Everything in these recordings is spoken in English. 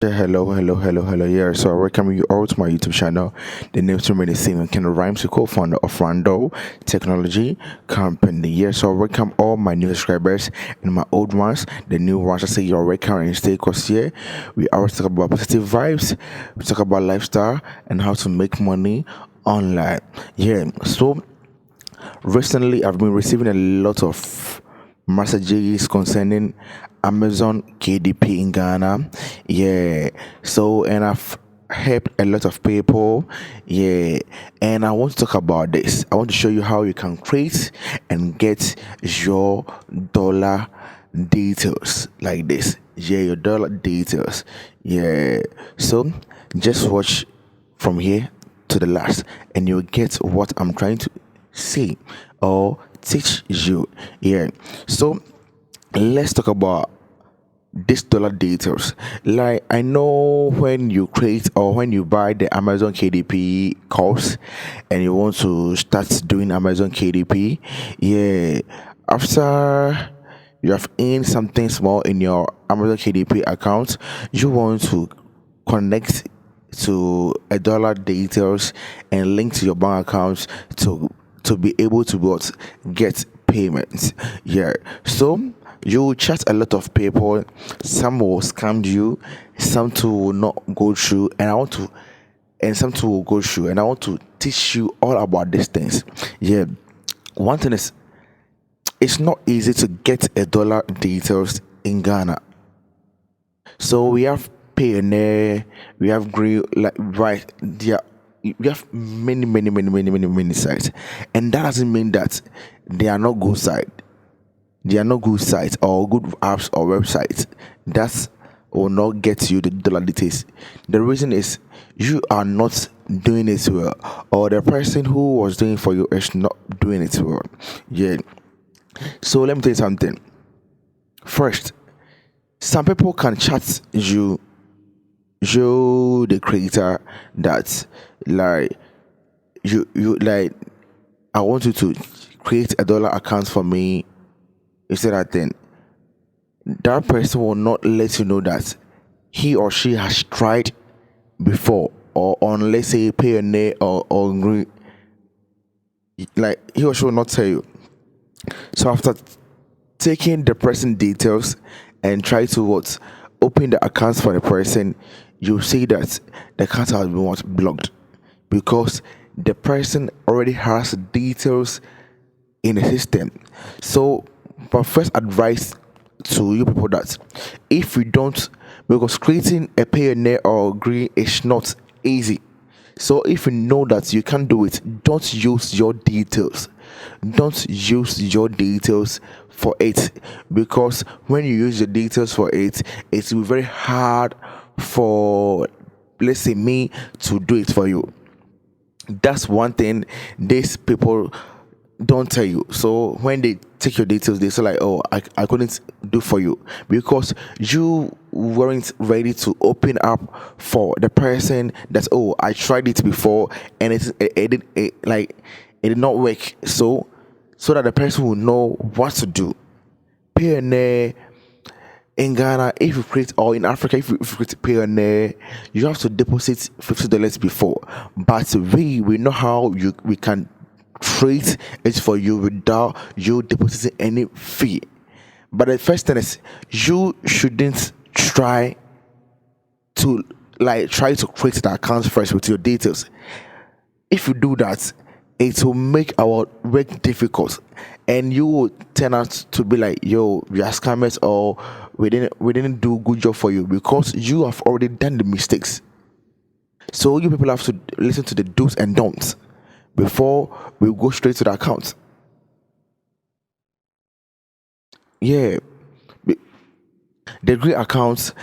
Yeah, hello. Yeah, so I welcome you all to my YouTube channel. The name to remain the same. Ken Rhymes, the co-founder of Rundel Technology Company. Yeah, so I welcome all my new subscribers and my old ones. The new ones, I say you're welcome and stay because here we always talk about positive vibes. We talk about lifestyle and how to make money online. Yeah, so recently I've been receiving a lot of messages concerning Amazon KDP in Ghana. Yeah. So and I've helped a lot of people. Yeah. And I want to talk about this. I want to show you how you can create and get your dollar details like this. Yeah, your dollar details. Yeah. So just watch from here to the last and you'll get what I'm trying to say or teach you. Yeah. So let's talk about this dollar details. Like I know when you create or when you buy the Amazon KDP course and you want to start doing Amazon KDP, yeah, after you have earned something small in your Amazon KDP account, you want to connect to a dollar details and link to your bank account to be able to what get payments. Yeah. So you will chat a lot of people. Some will scam you, some two will not go through, and some two will go through. And I want to teach you all about these things. Yeah. One thing is, it's not easy to get a dollar details in Ghana. So we have Pioneer, we have Grill, like right there. We have many sites, and that doesn't mean that they are not good sites. They are not good sites or good apps or websites. That will not get you the dollar details. The reason is you are not doing it well, or the person who was doing it for you is not doing it well. Yeah. So let me tell you something. First, some people can chat you the creator that like you like I want you to create a dollar account for me. You say that then that person will not let you know that he or she has tried before or on, let's say, Pioneer or Green. Like he or she will not tell you. So after taking the person details and try to what open the accounts for the person, you see that the account has been what blocked because the person already has details in the system. So my first advice to you people that if you don't, because creating a Pioneer or Green is not easy. So if you know that you can't do it, don't use your details. Don't use your details for it, because when you use the details for it, it will be very hard for, let's say, me to do it for you. That's one thing these people don't tell you. So when they take your details, they say like, oh, I couldn't do for you because you weren't ready to open up for the person that, oh, I tried it before and it did not work. So that the person will know what to do. Pioneer in Ghana, if you create, or in Africa, if you create Pioneer, you have to deposit $50 before. But we know how we can trade it for you without you depositing any fee. But the first thing is you shouldn't to try to create the account first with your details. If you do that, it will make our work difficult, and you will turn out to be like, yo, we are scammers, or we didn't do a good job for you because you have already done the mistakes. So you people have to listen to the do's and don'ts before we go straight to the account. Yeah, the green accounts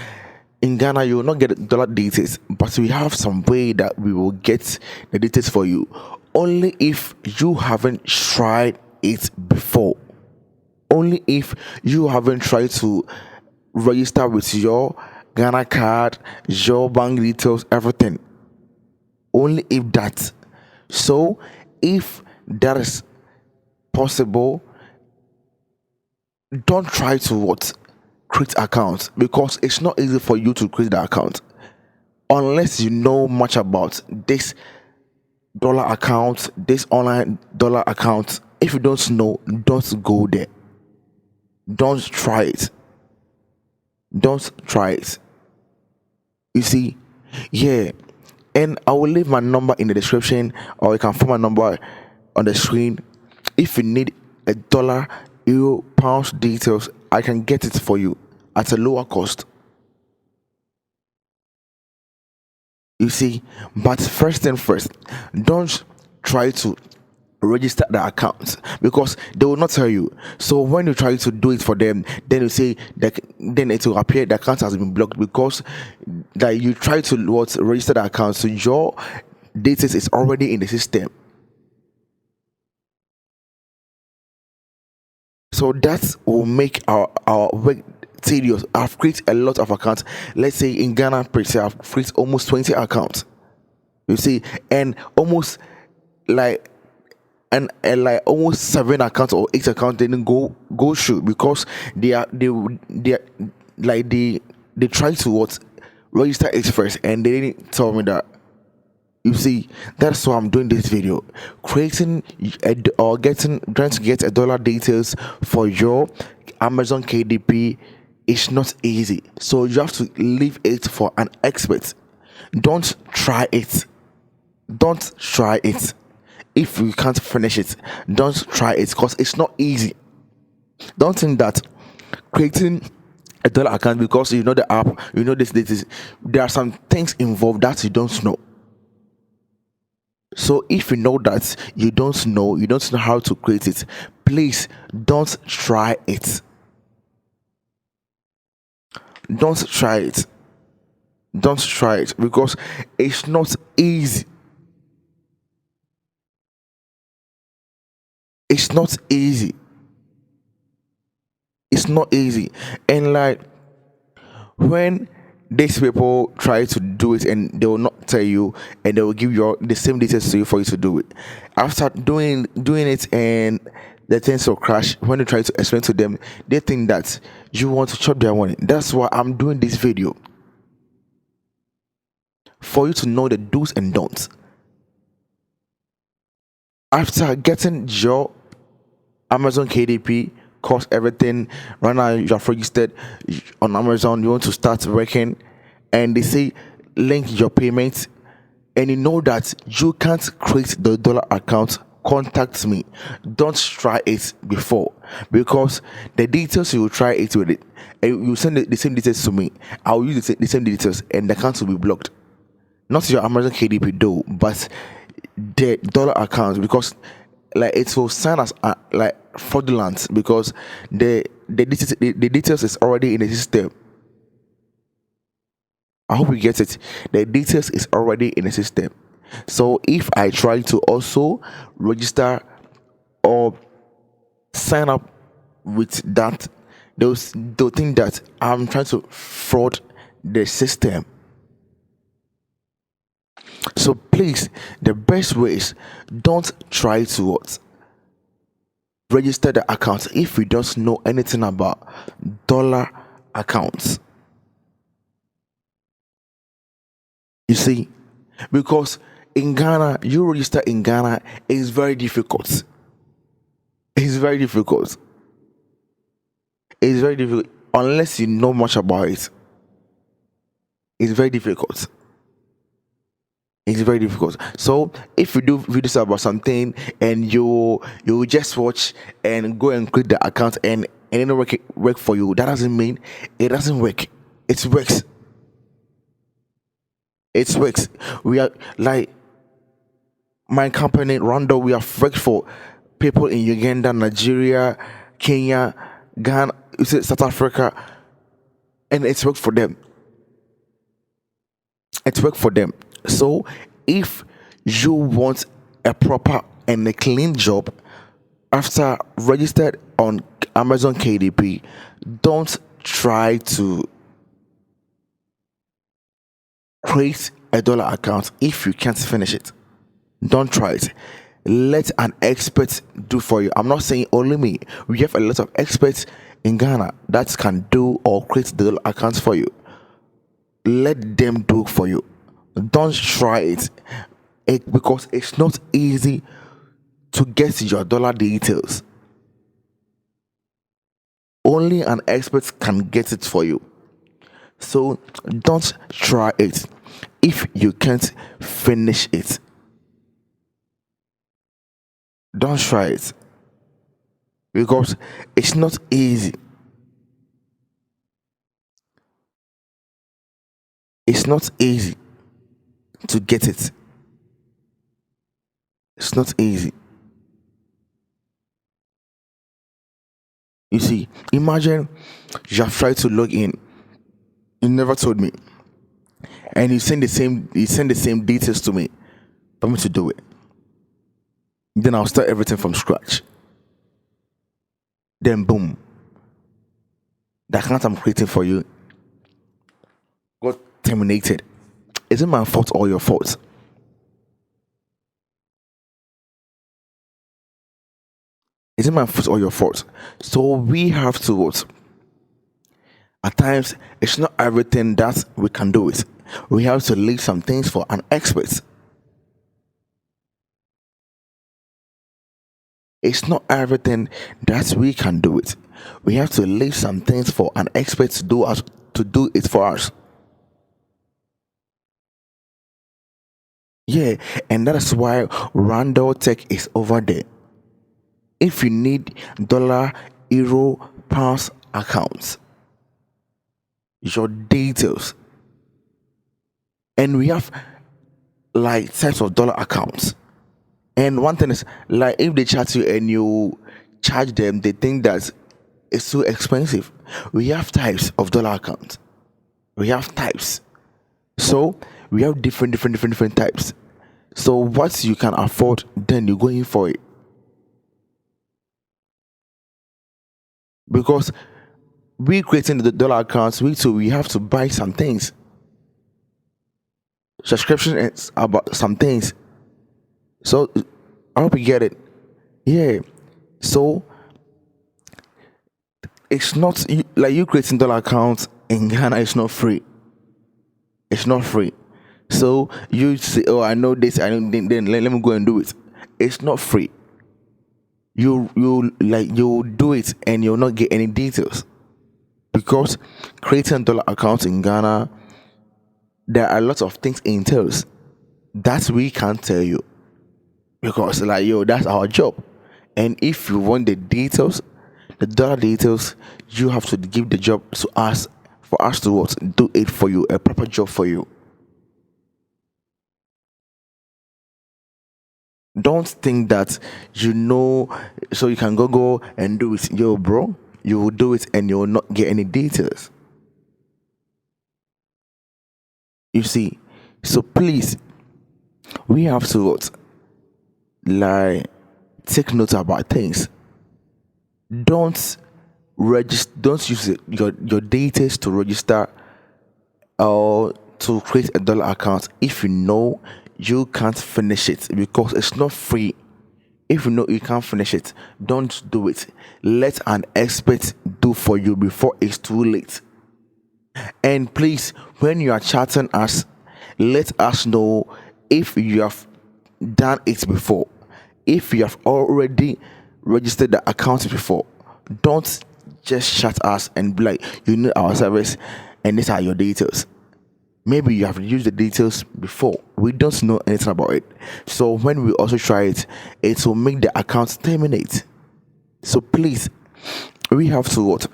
in Ghana, you will not get dollar details, but we have some way that we will get the details for you. Only if you haven't tried it before. Only if you haven't tried to register with your Ghana card, your bank details, everything. Only if that. So, if that is possible, don't try to what create accounts, because it's not easy for you to create the account. unless you know much about this dollar account, this online dollar account. If you don't know, don't go there. Don't try it. Don't try it. You see, yeah. And I will leave my number in the description, or you can find my number on the screen. If you need a dollar, euro, pounds details, I can get it for you at a lower cost. You see, but first and first, don't try to register the account because they will not tell you. So when you try to do it for them, then you say that then it will appear the account has been blocked because that you try to register the account, so your data is already in the system. So that will make our work tedious. I've created a lot of accounts. Let's say in Ghana, per se, I've created almost 20 accounts. You see, and almost like and like almost 7 accounts or 8 accounts didn't go through because they are like they try to register it first and they didn't tell me that. You see, that's why I'm doing this video, creating or trying to get a dollar details for your Amazon KDP is not easy. So you have to leave it for an expert. Don't try it. Don't try it. If you can't finish it, don't try it because it's not easy. Don't think that creating a dollar account because you know the app, you know this. There are some things involved that you don't know. So if you know that you don't know how to create it, please don't try it. Don't try it. Don't try it because it's not easy. It's not easy. It's not easy. And like when these people try to do it and they will not tell you and they will give you the same details to you for you to do it. After doing it and the things will crash, when you try to explain to them, they think that you want to chop their money. That's why I'm doing this video, for you to know the do's and don'ts. After getting your Amazon KDP, cost everything, right now you have registered on Amazon, you want to start working, and they say link your payments, and you know that you can't create the dollar account, contact me. Don't try it before because the details you will try it with it, and you send the same details to me. I'll use the same details and the account will be blocked. Not your Amazon KDP though, but the dollar account, because like it will sign as like fraudulent because the details is already in the system. I hope you get it. The details is already in the system. So if I try to also register or sign up with that, they'll think that I'm trying to fraud the system. So please, the best way is don't try to register the account if you don't know anything about dollar accounts. You see, because in Ghana, you register in Ghana is very difficult. It's very difficult. It's very difficult unless you know much about it. It's very difficult. It's very difficult. So if you do videos about something and you just watch and go and create the account and it don't work for you, that doesn't mean it doesn't work. It works. It works. We are like my company Rundel. We have worked for people in Uganda, Nigeria, Kenya, Ghana, South Africa, and it's worked for them. It's worked for them. So if you want a proper and a clean job after registered on Amazon KDP, don't try to create a dollar account if you can't finish it. Don't try it. Let an expert do for you. I'm not saying only me. We have a lot of experts in Ghana that can do or create the dollar accounts for you. Let them do for you. Don't try it because it's not easy to get your dollar details. Only an expert can get it for you. So don't try it if you can't finish it. Don't try it because it's not easy. It's not easy to get it. It's not easy. You see, imagine you have tried to log in. You never told me, and you send the same details to me for me to do it. Then I'll start everything from scratch. Then boom, the account I'm creating for you got terminated. Is it my fault or your fault? Is it my fault or your fault? So we have to what? At times, it's not everything that we can do it. We have to leave some things for an expert. It's not everything that we can do it. We have to leave some things for an expert to do it for us. Yeah, and that is why Rundel Tech is over there. If you need dollar, euro, pounds accounts, your details, and we have like types of dollar accounts. And one thing is, like, if they chat you and you charge them, they think that it's too expensive. We have types of dollar accounts. We have types. So we have different types. So what you can afford, then you go in for it. Because we creating the dollar accounts, we have to buy some things. Subscription is about some things. So I hope you get it. Yeah. So it's not like you creating dollar accounts in Ghana. It's not free. It's not free. So you say, "Oh, I know this. I know." Then let me go and do it. It's not free. You do it and you'll not get any details because creating a dollar account in Ghana, there are lots of things it entails that we can't tell you because that's our job. And if you want the details, the dollar details, you have to give the job to us for us to what do it for you, a proper job for you. Don't think that so you can go and do it. Yo, bro, you will do it and you will not get any details. You see, so please, we have to what, like, take note about things. Don't don't use your details to register or to create a dollar account if you know you can't finish it because it's not free. If you know you can't finish it, don't do it. Let an expert do for you before it's too late. And please, when you are chatting us, let us know if you have done it before. If you have already registered the account before, don't just chat us and be like, you need our service and these are your details. Maybe you have used the details before. We don't know anything about it. So when we also try it, it will make the account terminate. So please, we have to what?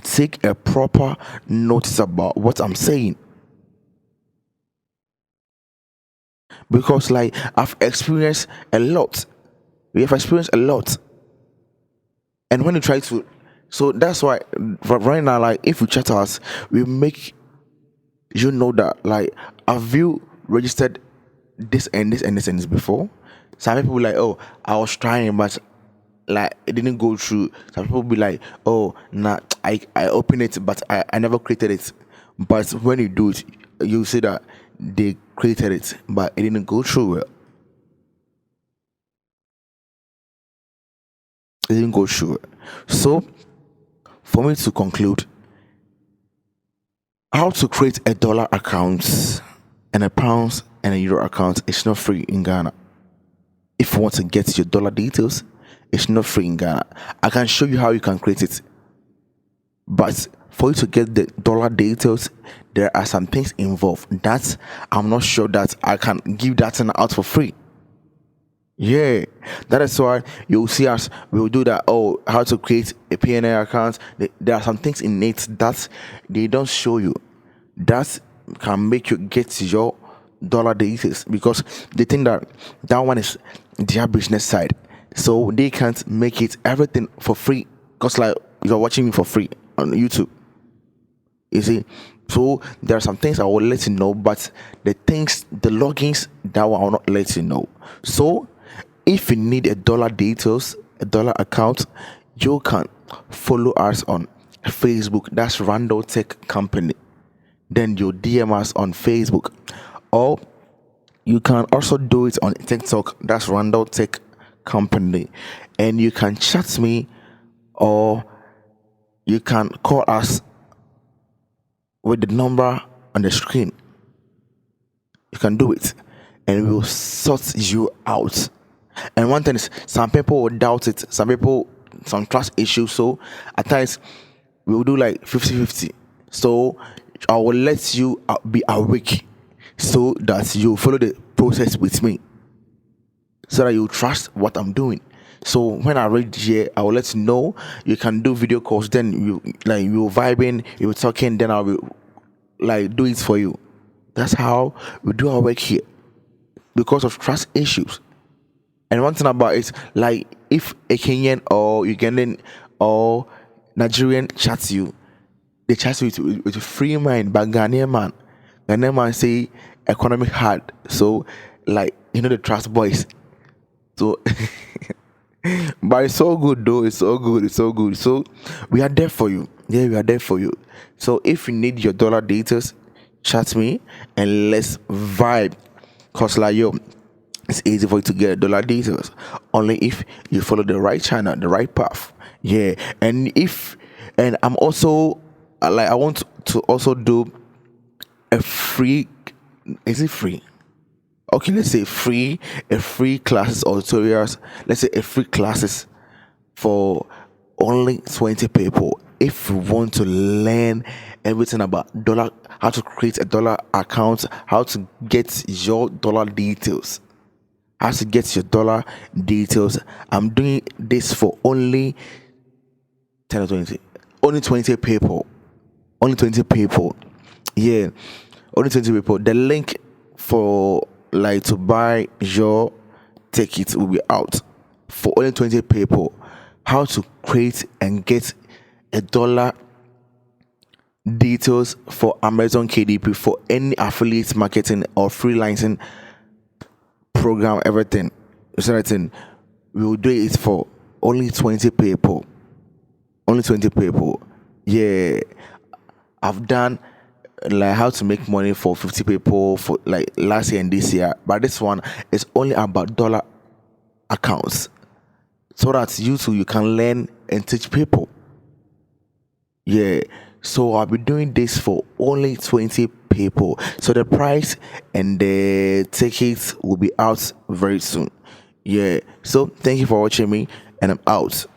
Take a proper notice about what I'm saying. Because I've experienced a lot. We have experienced a lot. And when you try to, so that's why right now, if you chat us, we make you know that have you registered this and this and this and this before? Some people be like, oh, I was trying, but it didn't go through. Some people be like, oh, nah, I opened it, but I never created it. But when you do it, you see that they created it, but it didn't go through well. It didn't go through. So for me to conclude, how to create a dollar account and a pounds and a euro account is not free in Ghana. If you want to get your dollar details, it's not free in Ghana. I can show you how you can create it, but for you to get the dollar details, there are some things involved that I'm not sure that I can give that thing out for free. Yeah, that is why you'll see us. We'll do that. Oh, how to create a PNA account. There are some things in it that they don't show you that can make you get your dollar details, because they think that that one is their business side, so they can't make it everything for free. Because like you're watching me for free on YouTube, you see. So there are some things I will let you know, but the logins, that one I will not let you know. So if you need a dollar details, a dollar account, you can follow us on Facebook. That's Rundel Tech Company. Then you DM us on Facebook, or you can also do it on TikTok. That's Rundel Tech Company, and you can chat me, or you can call us with the number on the screen. You can do it, and we will sort you out. And one thing is, some people will doubt it, some trust issues, so at times we will do like 50-50. So I will let you be awake, so that you follow the process with me, so that you trust what I'm doing. So when I read here, I will let you know. You can do video calls, then you vibing, you talking, then I will like do it for you. That's how we do our work here, because of trust issues. And one thing about it, like if a Kenyan or Ugandan or Nigerian chats you, they chat you with a free mind. But Ghanaian man say economic hard. So like the trust boys. So but it's so good though. It's so good. It's so good. So we are there for you. Yeah, we are there for you. So if you need your dollar details, chat me and let's vibe. Cause like yo, it's easy for you to get dollar details only if you follow the right channel, the right path. Yeah, and I'm also I want to also do a free. Is it free? Okay, let's say a free classes or tutorials. Let's say a free classes for only 20 people. If you want to learn everything about dollar, how to create a dollar account, how to get your dollar details, I'm doing this for only 10 or 20. Only 20 people. Only 20 people. Yeah. Only 20 people. The link for to buy your ticket will be out for only 20 people. How to create and get a dollar details for Amazon KDP, for any affiliate marketing or freelancing program, everything. We will do it for only 20 people. Only 20 people. Yeah. I've done how to make money for 50 people for last year and this year, but this one is only about dollar accounts, so that you can learn and teach people. Yeah, so I'll be doing this for only 20 people. So the price and the tickets will be out very soon. Yeah, so thank you for watching me, and I'm out.